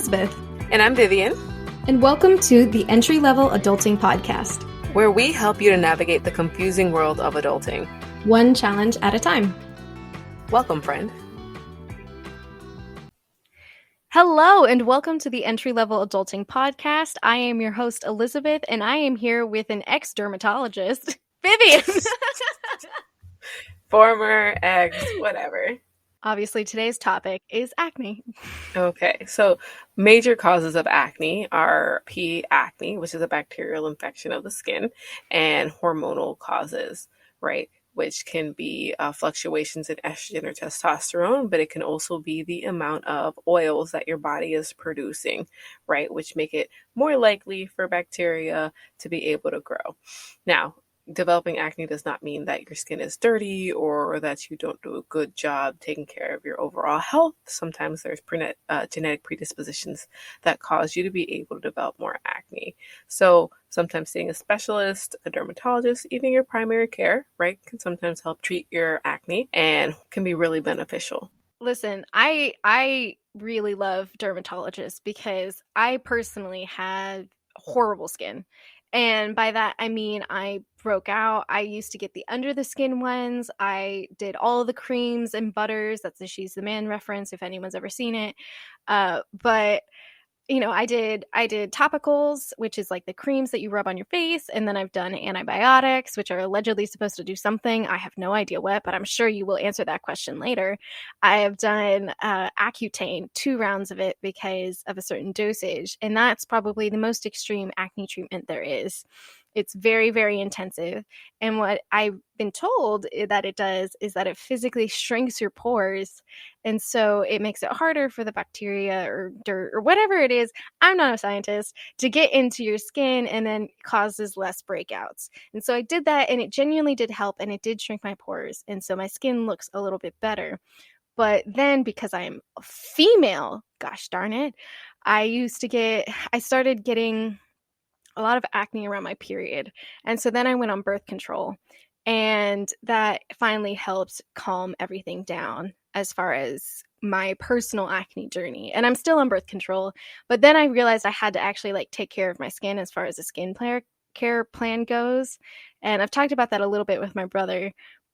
Elizabeth. And I'm Vivian. And welcome to the Entry Level Adulting Podcast, where we help you to navigate the confusing world of adulting, one challenge at a time. Welcome, friend. Hello, and welcome to the Entry Level Adulting Podcast. I am your host, Elizabeth, and I am here with an ex-dermatologist, Vivian. Former ex, whatever. Obviously, today's topic is acne. Okay, so major causes of acne are P. acne, which is a bacterial infection of the skin, and hormonal causes, right? Which can be fluctuations in estrogen or testosterone, but it can also be the amount of oils that your body is producing, right? Which make it more likely for bacteria to be able to grow. Now, developing acne does not mean that your skin is dirty or that you don't do a good job taking care of your overall health. Sometimes there's genetic predispositions that cause you to be able to develop more acne. So sometimes seeing a specialist, a dermatologist, even your primary care, right, can sometimes help treat your acne and can be really beneficial. Listen, I really love dermatologists because I personally had horrible skin. And by that, I mean, I broke out. I used to get the under the skin ones. I did all of the creams and butters. That's a She's the Man reference if anyone's ever seen it. But you know, I did topicals, which is like the creams that you rub on your face. And then I've done antibiotics, which are allegedly supposed to do something. I have no idea what, but I'm sure you will answer that question later. I have done accutane, 2 rounds of it because of a certain dosage. And that's probably the most extreme acne treatment there is. It's very, very intensive. And what I've been told that it does is that it physically shrinks your pores. And so it makes it harder for the bacteria or dirt or whatever it is, I'm not a scientist, to get into your skin and then causes less breakouts. And so I did that and it genuinely did help and it did shrink my pores. And so my skin looks a little bit better. But then because I'm a female, gosh darn it, I started getting a lot of acne around my period. And so then I went on birth control. And that finally helped calm everything down as far as my personal acne journey. And I'm still on birth control. But then I realized I had to actually take care of my skin as far as the care plan goes. And I've talked about that a little bit with my brother,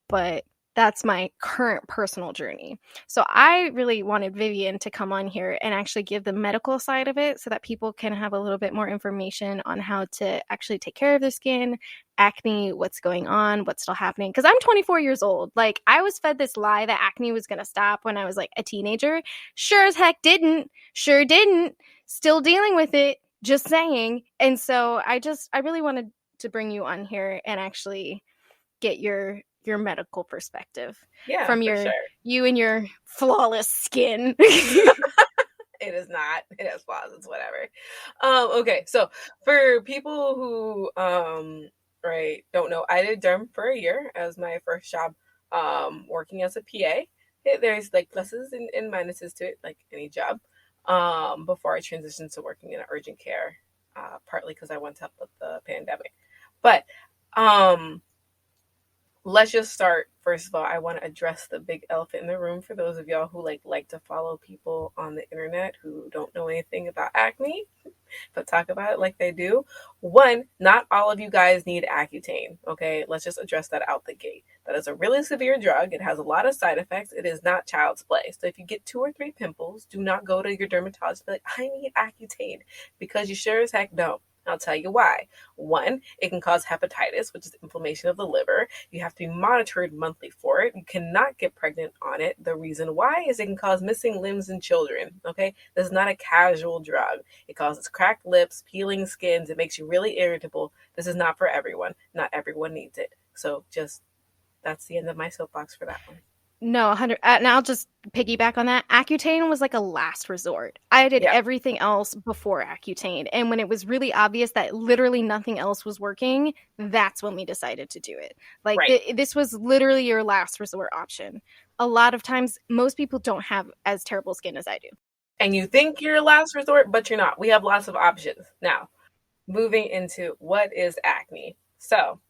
but that's my current personal journey. So I really wanted Vivian to come on here and actually give the medical side of it so that people can have a little bit more information on how to actually take care of their skin, acne, what's going on, what's still happening. Because I'm 24 years old. I was fed this lie that acne was going to stop when I was a teenager. Sure as heck didn't. Sure didn't. Still dealing with it. Just saying. And so I really wanted to bring you on here and actually get your medical perspective from you and your flawless skin. It is not. It has flaws. It's whatever. Okay, so for people who don't know, I did derm for a year as my first job working as a PA. There's pluses and minuses to it, like any job. Before I transitioned to working in urgent care, partly because I went to help with the pandemic. But let's just start. First of all, I want to address the big elephant in the room for those of y'all who like to follow people on the internet who don't know anything about acne, but talk about it like they do. One, not all of you guys need Accutane, okay? Let's just address that out the gate. That is a really severe drug. It has a lot of side effects. It is not child's play. So if you get 2 or 3 pimples, do not go to your dermatologist and be like, I need Accutane, because you sure as heck don't. I'll tell you why. 1, it can cause hepatitis, which is inflammation of the liver. You have to be monitored monthly for it. You cannot get pregnant on it. The reason why is it can cause missing limbs in children, okay? This is not a casual drug. It causes cracked lips, peeling skins. It makes you really irritable. This is not for everyone. Not everyone needs it. So that's the end of my soapbox for that one. No, 100. And I'll just piggyback on that. Accutane was a last resort. I did everything else before Accutane. And when it was really obvious that literally nothing else was working, that's when we decided to do it. This was literally your last resort option. A lot of times, most people don't have as terrible skin as I do. And you think you're last resort, but you're not. We have lots of options. Now, moving into what is acne. So,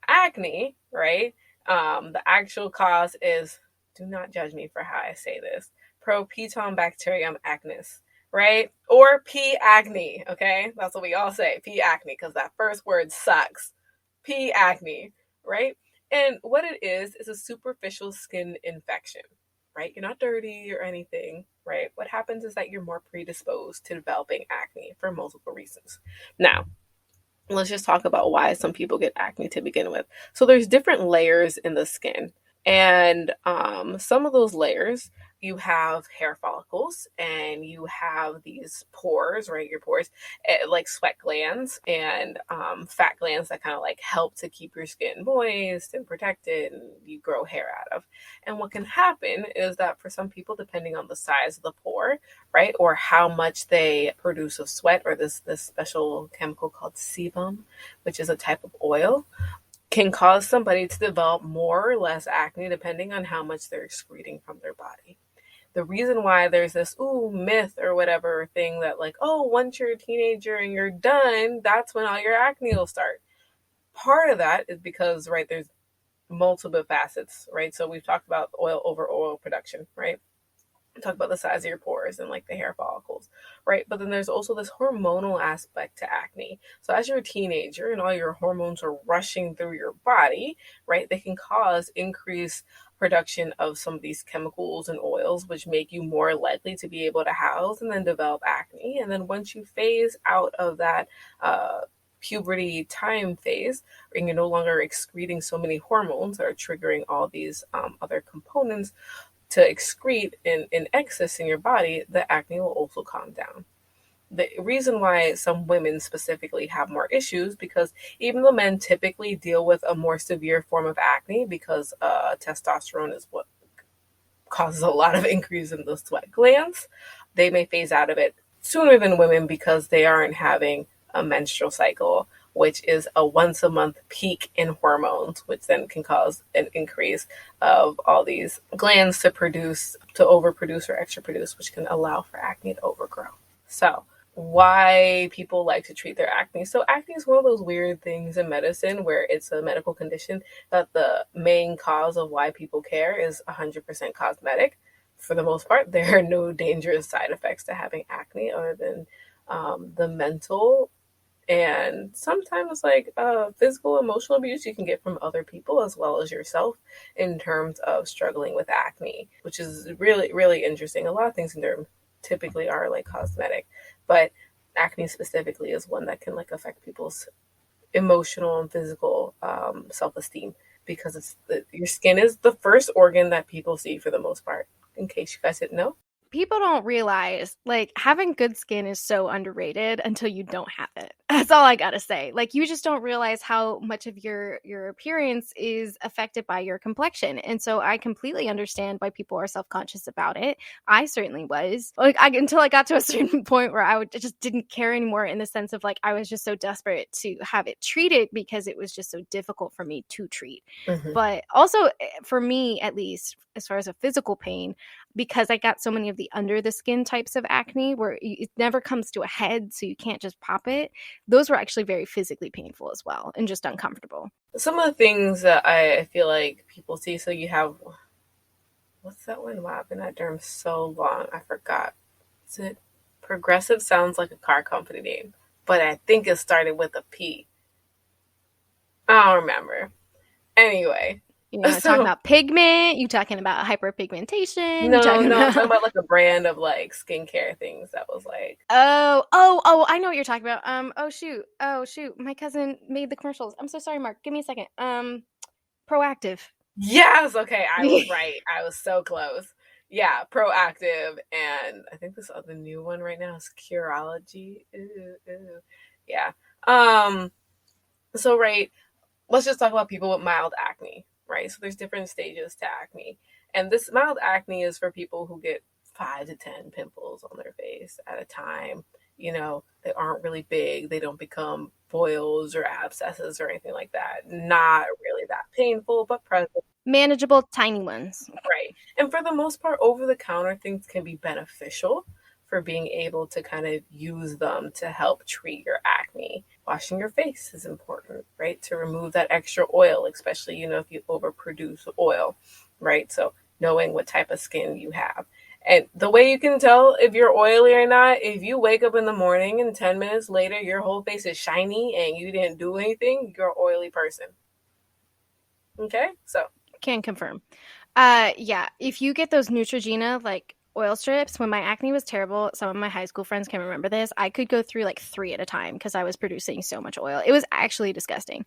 acne, right? The actual cause is, do not judge me for how I say this, Propionibacterium acnes. right? Or P acne, okay? That's what we all say, P acne, because that first word sucks. P acne, right? And what it is a superficial skin infection, right? You're not dirty or anything, right? What happens is that you're more predisposed to developing acne for multiple reasons. Now, let's just talk about why some people get acne to begin with. So there's different layers in the skin, and some of those layers, you have hair follicles and you have these pores, right? Your pores, like sweat glands and fat glands that kind of like help to keep your skin moist and protected, and you grow hair out of. And what can happen is that for some people, depending on the size of the pore, right, or how much they produce of sweat, or this special chemical called sebum, which is a type of oil, can cause somebody to develop more or less acne depending on how much they're excreting from their body. The reason why there's this myth or whatever thing that like, oh, once you're a teenager and you're done, that's when all your acne will start. Part of that is because, right, there's multiple facets, right? So we've talked about oil over oil production, right? Talk about the size of your pores and like the hair follicles, right? But then there's also this hormonal aspect to acne. So as you're a teenager and all your hormones are rushing through your body, right, they can cause increased production of some of these chemicals and oils, which make you more likely to be able to house and then develop acne. And then once you phase out of that puberty time phase, and you're no longer excreting so many hormones that are triggering all these other components to excrete in excess in your body, the acne will also calm down. The reason why some women specifically have more issues, because even though men typically deal with a more severe form of acne, because testosterone is what causes a lot of increase in the sweat glands, they may phase out of it sooner than women because they aren't having a menstrual cycle, which is a once a month peak in hormones, which then can cause an increase of all these glands to overproduce or extra produce, which can allow for acne to overgrow. So, why people like to treat their acne. So, acne is one of those weird things in medicine where it's a medical condition that the main cause of why people care is 100% cosmetic. For the most part, there are no dangerous side effects to having acne other than the mental and sometimes like physical emotional abuse you can get from other people as well as yourself in terms of struggling with acne, which is really really interesting. A lot of things in derm typically are like cosmetic, but acne specifically is one that can like affect people's emotional and physical self-esteem, because your skin is the first organ that people see for the most part, in case you guys didn't know. People don't realize, like, having good skin is so underrated until you don't have it. That's all I gotta say. Like, you just don't realize how much of your appearance is affected by your complexion. And so I completely understand why people are self-conscious about it. I certainly was. Like, until I got to a certain point where just didn't care anymore, in the sense of like I was just so desperate to have it treated because it was just so difficult for me to treat. Mm-hmm. But also, for me, at least, as far as a physical pain, because I got so many of the under the skin types of acne where it never comes to a head, so you can't just pop it. Those were actually very physically painful as well and just uncomfortable. Some of the things that I feel like people see, so you have, what's that one? Wow, I've been at derm so long, I forgot. Is it Progressive? Sounds like a car company name, but I think it started with a P. I don't remember. Anyway, You know, talking so about pigment, you talking about hyperpigmentation, you no, talking no, I'm talking about about like a brand of like skincare things that was like, oh, I know what you're talking about. Oh shoot, my cousin made the commercials. I'm so sorry, Mark. Give me a second. Proactive. yes, okay, I was right. I was so close. Yeah, Proactive, and I think this other new one right now is Curology. Ew, ew. Yeah. So right, let's just talk about people with mild acne, right? So there's different stages to acne. And this mild acne is for people who get 5 to 10 pimples on their face at a time. You know, they aren't really big. They don't become boils or abscesses or anything like that. Not really that painful, but present. Manageable tiny ones. Right. And for the most part, over the counter things can be beneficial for being able to kind of use them to help treat your acne. Washing your face is important, right? To remove that extra oil, especially, if you overproduce oil, right? So knowing what type of skin you have. And the way you can tell if you're oily or not, if you wake up in the morning and 10 minutes later your whole face is shiny and you didn't do anything, you're an oily person. Okay? So, Can confirm. Yeah, if you get those Neutrogena like oil strips, when my acne was terrible, some of my high school friends can remember this. I could go through like 3 at a time because I was producing so much oil. It was actually disgusting.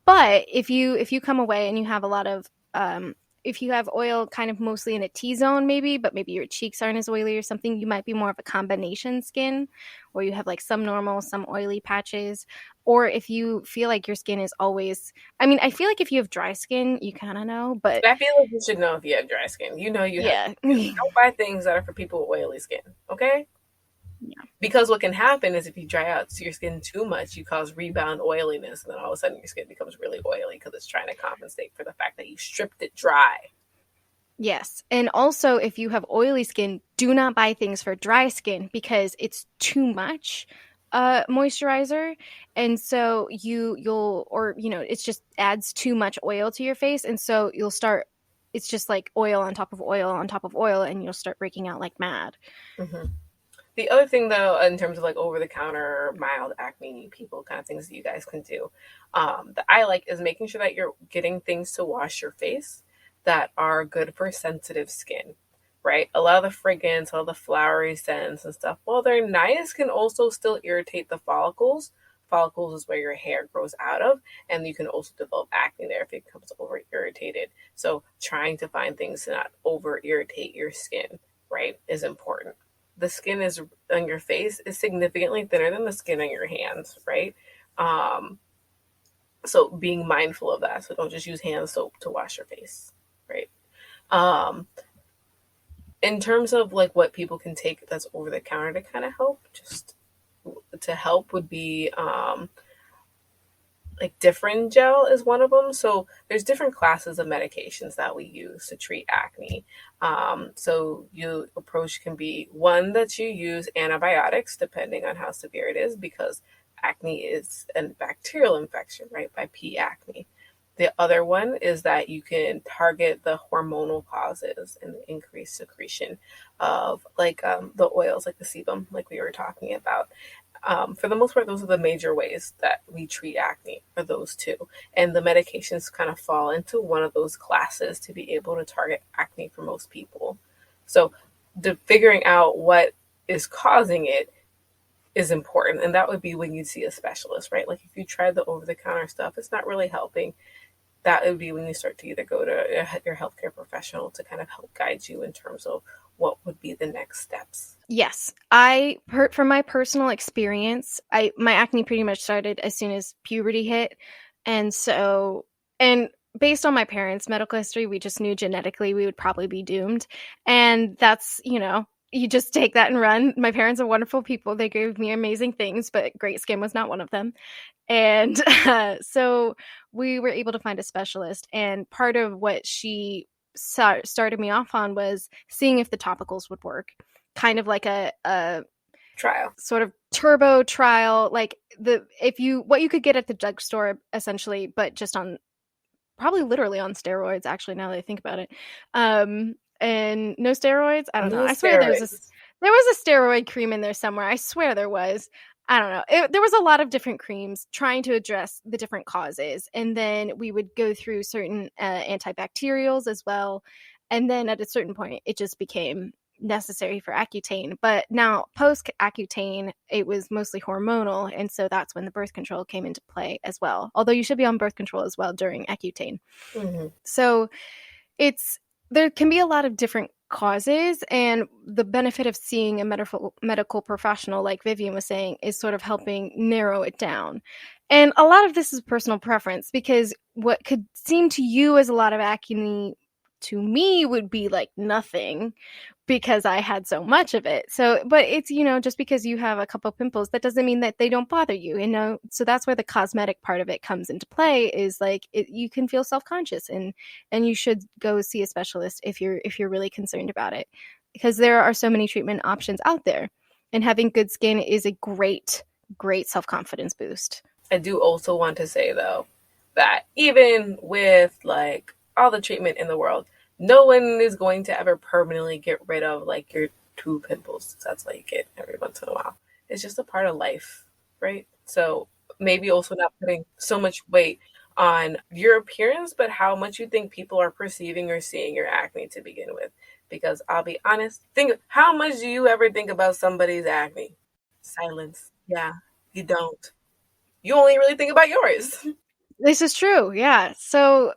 But if you come away and you have a lot of if you have oil kind of mostly in a T-zone maybe, but maybe your cheeks aren't as oily or something, you might be more of a combination skin where you have like some normal, some oily patches. Or if you feel like your skin is always, I mean, I feel like if you have dry skin, you kind of know, but I feel like you should know if you have dry skin. You know you have. yeah. Don't buy things that are for people with oily skin, okay? Yeah. Because what can happen is if you dry out your skin too much, you cause rebound oiliness, and then all of a sudden your skin becomes really oily because it's trying to compensate for the fact that you stripped it dry. Yes. And also, if you have oily skin, do not buy things for dry skin because it's too much moisturizer. And so you'll, or, it just adds too much oil to your face. And so you'll start, it's just like oil on top of oil on top of oil, and you'll start breaking out like mad. Mm-hmm. The other thing, though, in terms of like over the counter mild acne people kind of things that you guys can do, that I like is making sure that you're getting things to wash your face that are good for sensitive skin, right? A lot of the fragrance, all the flowery scents and stuff, while they're nice, can also still irritate the follicles. Follicles is where your hair grows out of, and you can also develop acne there if it becomes over irritated. So, trying to find things to not over irritate your skin, right, is important. The skin is on your face is significantly thinner than the skin on your hands, right? Um, so being mindful of that. So don't just use hand soap to wash your face, right? Um, in terms of like what people can take that's over the counter to kind of help, just to help would be like different gel is one of them. So there's different classes of medications that we use to treat acne. So your approach can be one that you use antibiotics depending on how severe it is, because acne is a bacterial infection, right? By P. acne. The other one is that you can target the hormonal causes and the increased secretion of like the oils, like the sebum, like we were talking about. For the most part, those are the major ways that we treat acne, are those two. And the medications kind of fall into one of those classes to be able to target acne for most people. So, figuring out what is causing it is important. And that would be when you see a specialist, right? Like if you try the over the counter stuff, it's not really helping. That would be when you start to either go to your healthcare professional to kind of help guide you in terms of what would be the next steps. Yes, from my personal experience, my acne pretty much started as soon as puberty hit, and so and based on my parents' medical history, we just knew genetically we would probably be doomed, and that's you just take that and run. My parents are wonderful people; they gave me amazing things, but great skin was not one of them, and so we were able to find a specialist, and part of what she started me off on was seeing if the topicals would work, kind of like a Trial. sort of turbo trial, like what you could get at the drugstore essentially, but just on probably literally on steroids, actually, now that I think about it. And no steroids, I don't know, No I swear there was steroids. a steroid cream in there somewhere, I swear there was. I don't know. There was a lot of different creams trying to address the different causes. And then we would go through certain antibacterials as well. And then at a certain point, it just became necessary for accutane. But now, post accutane, it was mostly hormonal. And so that's when the birth control came into play as well. Although you should be on birth control as well during accutane. Mm-hmm. So there can be a lot of different causes, and the benefit of seeing a medical professional, like Vivian was saying, is sort of helping narrow it down. And a lot of this is personal preference, because what could seem to you as a lot of acne to me would be like nothing, because I had so much of it. So, but it's, just because you have a couple pimples, that doesn't mean that they don't bother you, So that's where the cosmetic part of it comes into play, is like you can feel self-conscious, and you should go see a specialist if you're really concerned about it, because there are so many treatment options out there, and having good skin is a great self-confidence boost. I do also want to say though that even with like all the treatment in the world, No one is going to ever permanently get rid of like your two pimples. That's what you get every once in a while. It's just a part of life, right? So maybe also not putting so much weight on your appearance, but how much you think people are perceiving or seeing your acne to begin with. Because I'll be honest, think how much do you ever think about somebody's acne? Silence. Yeah, you don't. You only really think about yours. This is true. Yeah. So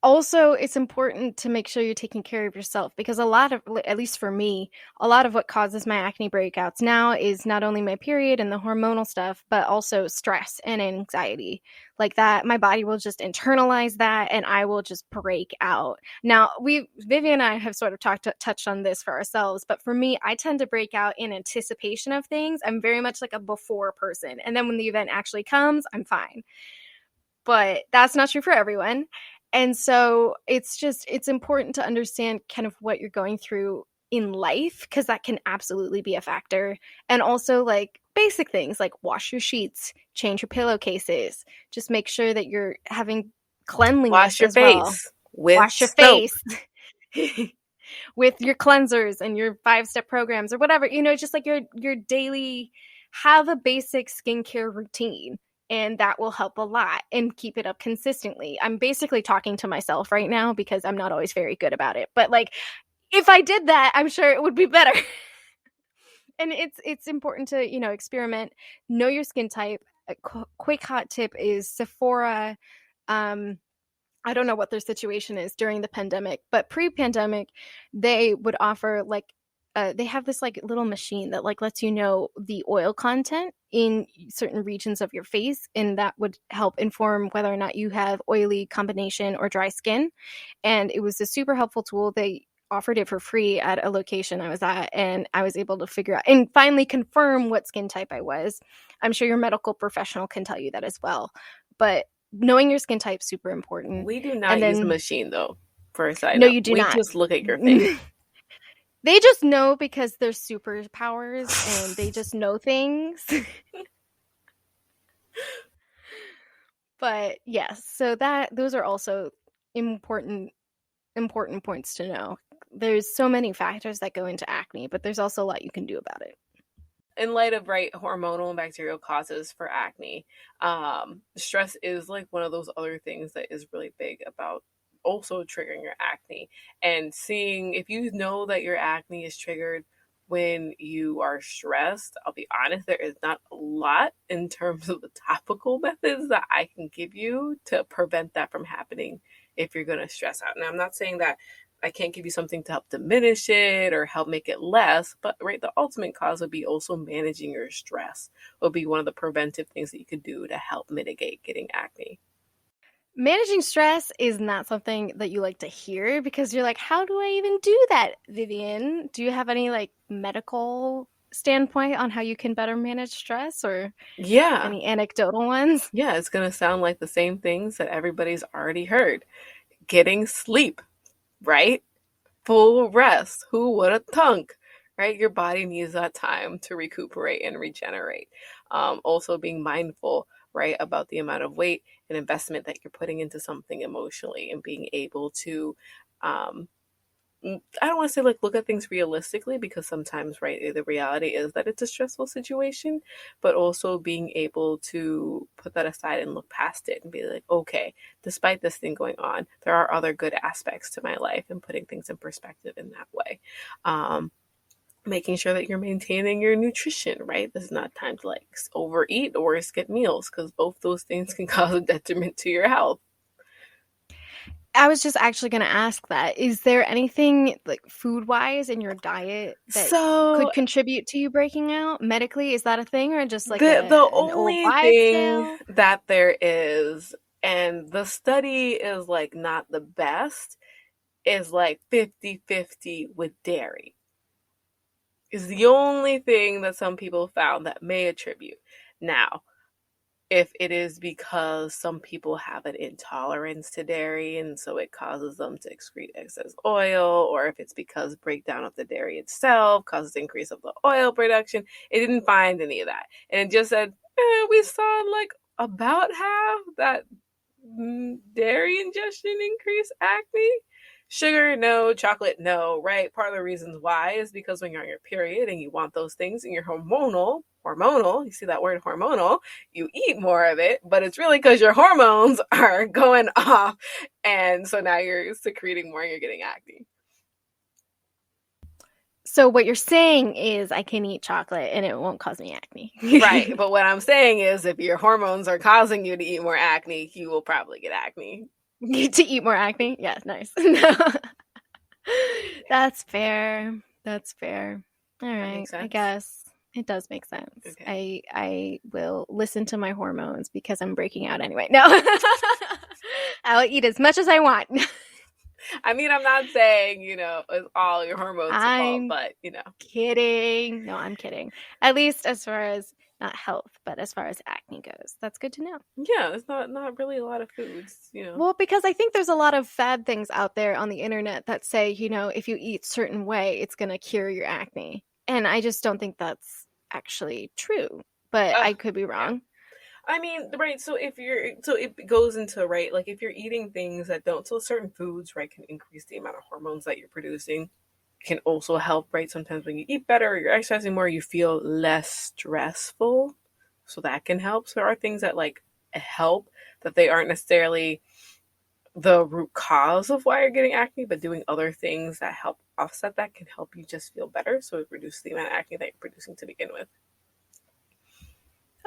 also, it's important to make sure you're taking care of yourself because a lot of, at least for me, a lot of what causes my acne breakouts now is not only my period and the hormonal stuff, but also stress and anxiety. Like that, my body will just internalize that and I will just break out. Now, Vivian and I have sort of touched on this for ourselves, but for me, I tend to break out in anticipation of things. I'm very much like a before person. And then when the event actually comes, I'm fine, but that's not true for everyone. And so it's important to understand kind of what you're going through in life because that can absolutely be a factor. And also like basic things like wash your sheets, change your pillowcases, just make sure that you're having Wash cleanliness your as well. face with Wash your soap. face with your cleansers and your 5-step programs or whatever, just like your daily, have a basic skincare routine, and that will help a lot and keep it up consistently. I'm basically talking to myself right now because I'm not always very good about it, but like if I did that, I'm sure it would be better. And it's important to experiment, know your skin type. A quick hot tip is Sephora. um I don't know what their situation is during the pandemic, but pre-pandemic, they would offer like they have this like little machine that like lets you know the oil content in certain regions of your face, and that would help inform whether or not you have oily combination or dry skin. And it was a super helpful tool. They offered it for free at a location I was at, and I was able to figure out and finally confirm what skin type I was. I'm sure your medical professional can tell you that as well, but knowing your skin type is super important. We do And not use a then machine though, for a side no, note. you do We not. just look at your face. They just know because they're superpowers and they just know things. But yes, so that those are also important points to know. There's so many factors that go into acne, but there's also a lot you can do about it. In light of right hormonal and bacterial causes for acne, stress is like one of those other things that is really big about also triggering your acne. And seeing if you know that your acne is triggered when you are stressed, I'll be honest, there is not a lot in terms of the topical methods that I can give you to prevent that from happening if you're going to stress out. Now, I'm not saying that I can't give you something to help diminish it or help make it less, but right, the ultimate cause would be also managing your stress. Would be one of the preventive things that you could do to help mitigate getting acne. Managing stress is not something that you like to hear because you're like, how do I even do that, Vivian? Do you have any like medical standpoint on how you can better manage stress or Yeah. any anecdotal ones? Yeah, it's going to sound like the same things that everybody's already heard. Getting sleep, right? Full rest. Who would have thunk? Right? Your body needs that time to recuperate and regenerate. Also, being mindful, right, about the amount of weight and investment that you're putting into something emotionally and being able to um, I don't want to say like look at things realistically because sometimes, right, the reality is that it's a stressful situation, but also being able to put that aside and look past it and be like, okay, despite this thing going on, there are other good aspects to my life and putting things in perspective in that way. Um, Making sure that you're maintaining your nutrition, right? This is not time to like overeat or skip meals because both those things can cause a detriment to your health. I was just actually going to ask that. Is there anything like food wise in your diet that So could contribute to you breaking out medically? Is that a thing or just like the an old only wives' thing tale? that there is, and the study is like not the best, is like 50-50 with dairy. Is the only thing that some people found that may attribute. Now, if it is because some people have an intolerance to dairy and so it causes them to excrete excess oil, or if it's because breakdown of the dairy itself causes increase of the oil production, it didn't find any of that. And it just said, we saw like about half that dairy ingestion increase acne. Sugar, no. Chocolate, no. Right? Part of the reasons why is because when you're on your period and you want those things and you're hormonal, you see that word hormonal, you eat more of it, but it's really because your hormones are going off. And so now you're secreting more and you're getting acne. So what you're saying is I can eat chocolate and it won't cause me acne. Right. But what I'm saying is if your hormones are causing you to eat more acne, you will probably get acne. To eat more acne? Yes, nice. That's fair. That's fair. All right. I guess it does make sense. Okay. I will listen to my hormones because I'm breaking out anyway. No. I'll eat as much as I want. I mean, I'm not saying, it's all your hormones' fault, but, Kidding. No, I'm kidding. At least as far as not health, but as far as acne goes. That's good to know. Yeah, it's not really a lot of foods, Well, because I think there's a lot of fad things out there on the internet that say, if you eat certain way, it's going to cure your acne. And I just don't think that's actually true. But I could be wrong. Yeah. I mean, right, so it goes into, right, like if you're eating things that don't, so certain foods, right, can increase the amount of hormones that you're producing. Can also help, right? Sometimes when you eat better or you're exercising more, you feel less stressful. So that can help. So there are things that like help, that they aren't necessarily the root cause of why you're getting acne, but doing other things that help offset that can help you just feel better. So it reduces the amount of acne that you're producing to begin with.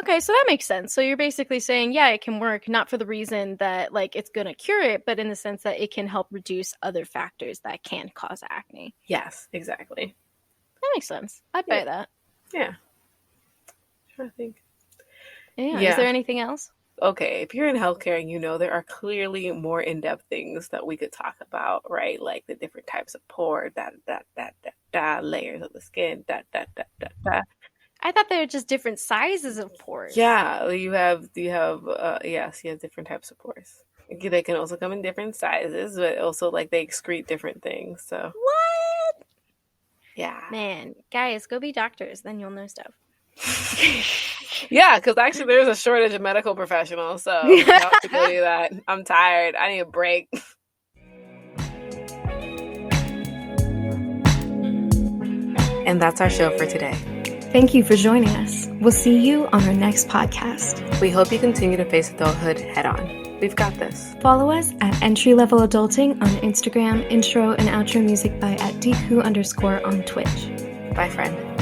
Okay, so that makes sense. So you're basically saying, yeah, it can work, not for the reason that like it's going to cure it, but in the sense that it can help reduce other factors that can cause acne. Yes, exactly. That makes sense. I'd buy that. Yeah. I'm trying to think. Yeah. Is there anything else? Okay, if you're in healthcare, there are clearly more in-depth things that we could talk about, right? Like the different types of pore, layers of the skin, I thought they were just different sizes of pores. Yeah, you have different types of pores. They can also come in different sizes, but also like they excrete different things. So what? Yeah, man, guys, go be doctors. Then you'll know stuff. Yeah, because actually there's a shortage of medical professionals, so I have to go do that. I'm tired. I need a break. And that's our show for today. Thank you for joining us. We'll see you on our next podcast. We hope you continue to face adulthood head on. We've got this. Follow us at Entry Level Adulting on Instagram, intro and outro music by @Deku_ on Twitch. Bye, friend.